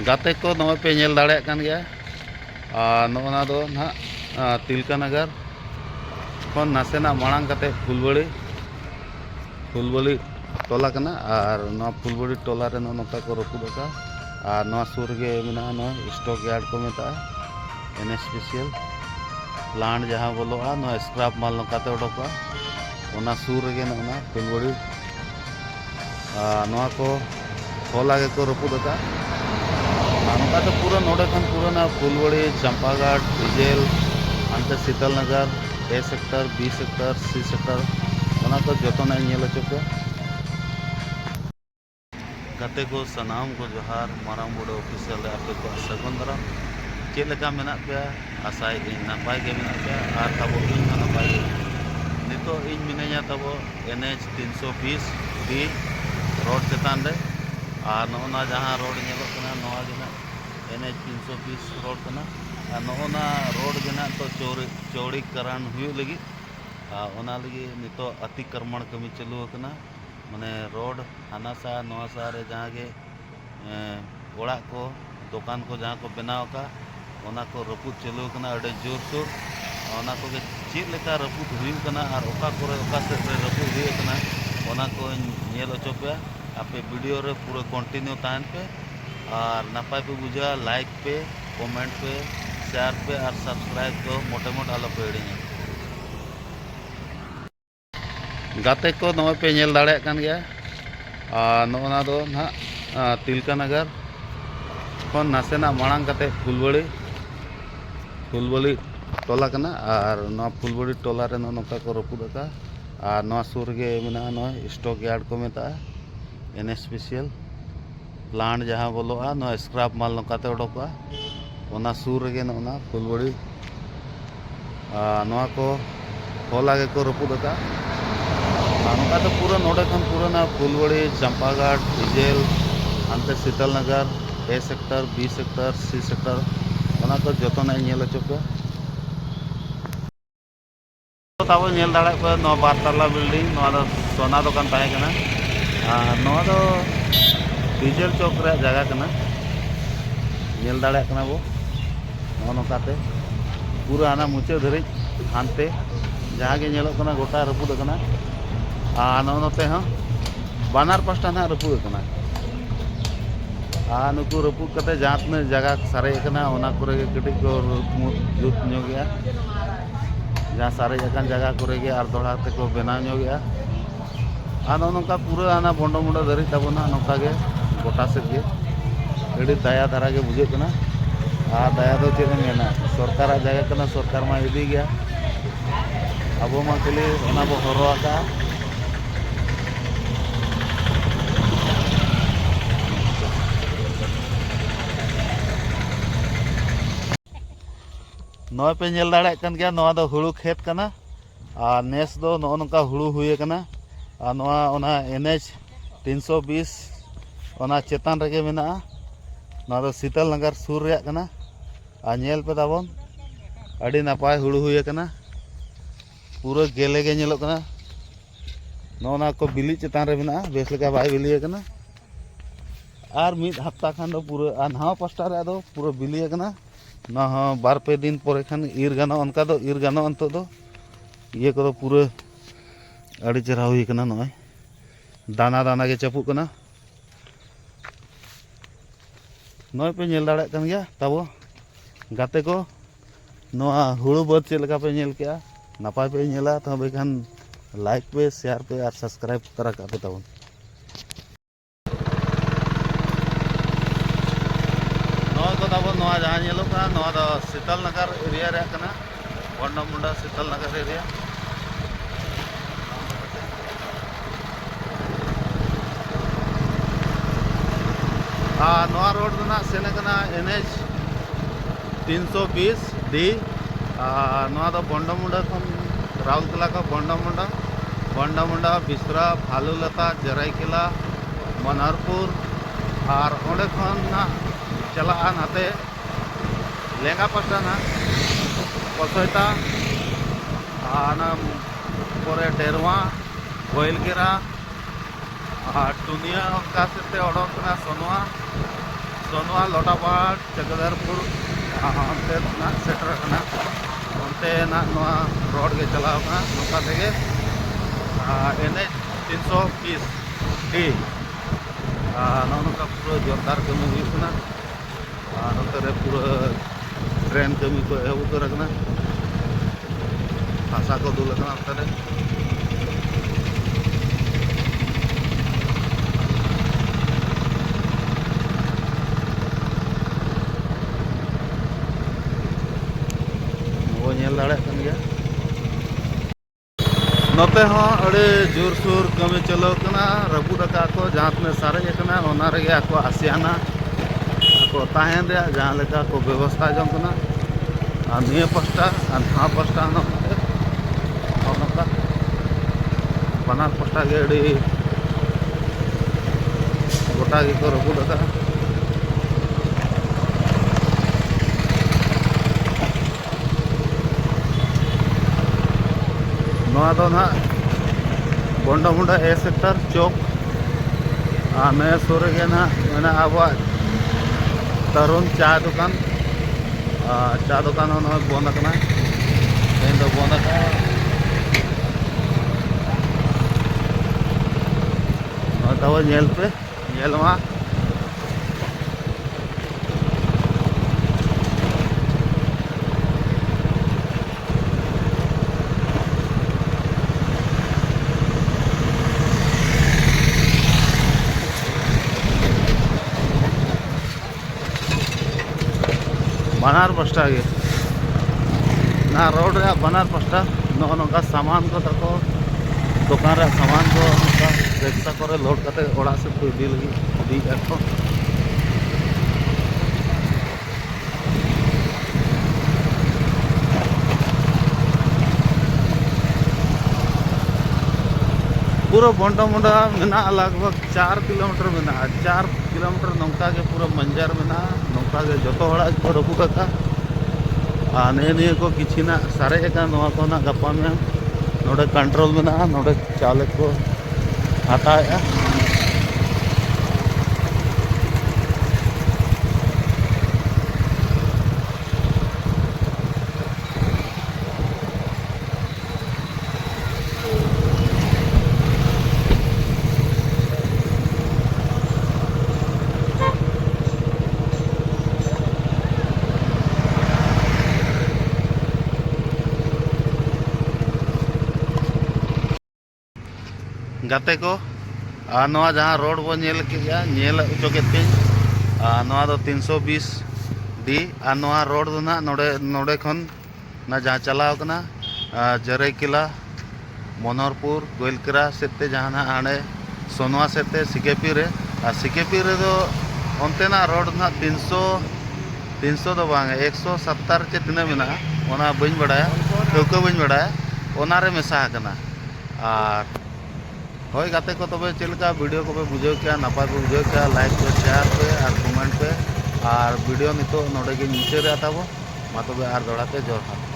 गाते को नॉय पे नेल दाड़े कान गया नोना दो ना तिलका नगर खन नासेना मांग काते फुलबड़ी टोला कना और ना फुलबड़ी टोला रे नोका को रपुदा और ना सुर गे मेना ना स्टॉक यार्ड को मेता एनएसपीसीएल प्लांट जहाँ बोलोगा ना स्क्रैप माल नोकाते उडोका ओना सुर गे ना फुलबड़ी नोआ को होला गे को रपुदा नौका तो पूरा नोड़े खान पूरा ना फुलबड़ी चंपाघाट डिजेल अंत Sheetal Nagar A sector B sector C sector ओना को जतन चुके गाते को सनाम को जोहार मारांग बोर्ड ऑफिशियल आपे को सगुन दाराम चेलका मेना पे आसाय नपाय गे मेना पे और तबो इन नपाय नितो इन मिनेया तबो NH 320 डी रोड चेतान रे और नोना जहाँ रोड नेलो कना नोआ जना NH 320 रोड कना और नोना रोड जना तो चौड़ीकरण हुई लगी ओना लगी नितो अतिक्रमण कमी चालू कना माने रोड हाना सा नोआ सा रे जहाँ के ओड़ा को दुकान को जहाँ को बनाव का ओना को रपुद चालू कना अड़े जोर सोर ओना को के चेक लेका रपुद हुई कना और ओका करे ओका से रपुद हुई कना ओना को नेल ओचो पे आपे वीडियो रे पूरा कंटिन्यू तान पे और नपाय पे बुझा लाइक पे कमेंट पे शेयर पे और सब्सक्राइब को मोटे मोट आलो पे हिड़िया गाते को नॉय पे नेल दाड़े कान गया नोना दो ना तिलका नगर खन नासेना मांग काते फुलबड़ी टोला कना और ना फुलबड़ी टोला रे नोका को रपुदा और ना सुर गे मेना ना स्टॉक यार्ड को मेता एनएसपीसीएल प्लांट जहाँ बोलोगा ना स्क्रैप माल नोकाते उडोका ओना सुर गे ना फुलबड़ी नोआ को होला गे को रपुदा नौका तो पूरा नोड़े खान पूरा ना फुलबड़ी चंपाघाट डिजेल अंत Sheetal Nagar A sector B sector C sector ओना को जतन चुके तब नेल दाड़े पे नो बारतला बिल्डिंग नो सोना दुकान ताहे कना नो दो डिजेल चौक रे जगह कना नेल दाड़े कना बो नोकाते पूरा आना मुचे धरी हानते जहाँ के नेलो कना गोटा रपुद कना नोते हाँ बानार पास्टा ना रपुद कना नुकु रपुद कते जहाँ तने जगह सारे कना ओना करे कटी को जुत नो गया जहाँ सारे जगह करे और दोड़ा को बनाव नो गया नौका पूरा आना बंडो मुंडो धरी तबना नौका गे गोटा सेट गे अड़ी दया धारा के बुझे कना दया तो चेक मेना सरकार जगह कना सरकार मा इदी गया अब मा खाली ओना बो हरो आका नॉय पे नेल दाड़े कान गया नोआ दो हुड़ू खेत कना और नेस दो नोका हुड़ू हुए कना और नोआ ओना NH 320 ओना चेतान रेगे मेना नोआ दो शीतल नगर सुर रे कना और नेल पे ताबन अड़ी नपाय हुड़ू हुए कना पूरा गेले गे नेलो कना नोना को बिली चेतान रे मेना बेस लेका बाय बिली कना और मिद हफ्ता खान दो पूरा नहा पास्टा रे दो पूरा बिली कना ना हाँ बार पे दिन पर खान इर गानो उनका दो इर गानो अंत दो ये को पूरा अड़ी चेहरा हुई कना नॉय दाना दाना के चपू कना नॉय पे नेल दाड़े कान गया तबो गाते को नोआ हुड़ू बद चेक लेका पे नेल केया नपाय पे नेला तबे खान लाइक पे शेयर पे और सब्सक्राइब करा का पे तबन नोआ जहाँ नेलो का नोआ दो शीतल नगर एरिया रे कना बंडा मुंडा शीतल नगर एरिया नोआ रोड ना सेने कना NH 320 डी नोआ दो बंडा मुंडा खन राउरकेला का बंडा मुंडा बिसरा भालूलता जराईकेला मनहरपुर और ओंडे खन ना चला नाते लेंगा पास्टा ना पसोयता आना परे डेरवा गोइलकेरा टुनिया का सेते ओडोकना सोनवा सोनवा लोटाबाड़ चकदरपुर अंते ना सेटर करना अंते ना नवा रोड के चलाव करना नौका तेगे एन 320 डी नौका पूरा जोरदार कमी हुई नोते पूरा ट्रेन कमी को एहब उतर हासा को दुल अंते नोते जोरसोर कमी चलो रबूद को जहाँ सारेजना आको आसियाना आको तहन जहाँ को व्यवस्था जोंना निये पास्टा हाँ पास्टा बनार पास्टा के गोटा को रबूद ना बंडमुंडा ए सेक्टर चौक नया सुर ना अब तरुण चा दुकान बंद तेज बंद तब पे नेलमा बनार पास्टा के ना रोड रे बनार पास्टा नौका सामान को तको दुकान रे सामान को रिक्शा को लोड करते ओड़ा से को इदी लगी को पूरा बंडा मुंडा मेना लगभग 4 किलोमीटर मेना 4 किलोमीटर नौका के पूरा मंजर मेना नौका के जो को रबूदा ने को किसी ना सारे को ना गपा में नोड़े कंट्रोल में नोड़े चाले को हटाया गाते को जहाँ रोड बो नेल उचो के 320 डी रोड दो ना नोड़े खन ना जहाँ चलाव कना जरईकिला मनोहरपुर गोइलकेरा सेते जहाँ ना आड़े सोनवा सेते सिकेपी रे रे दो अंते ना रोड ना 300 दो बांग 170 चे तीना मेना ओना बइन बड़ाया ठौका बइन बड़ाया ओना रे मेसा कना और हई गाते को तब चलका वीडियो को बुझे क्या नपाय पे बुझे क्या लाइक पे शेयर पे और कमेंट पे और वीडियो नितो नोडे मुचाद मा तब और दड़ाते जोहार।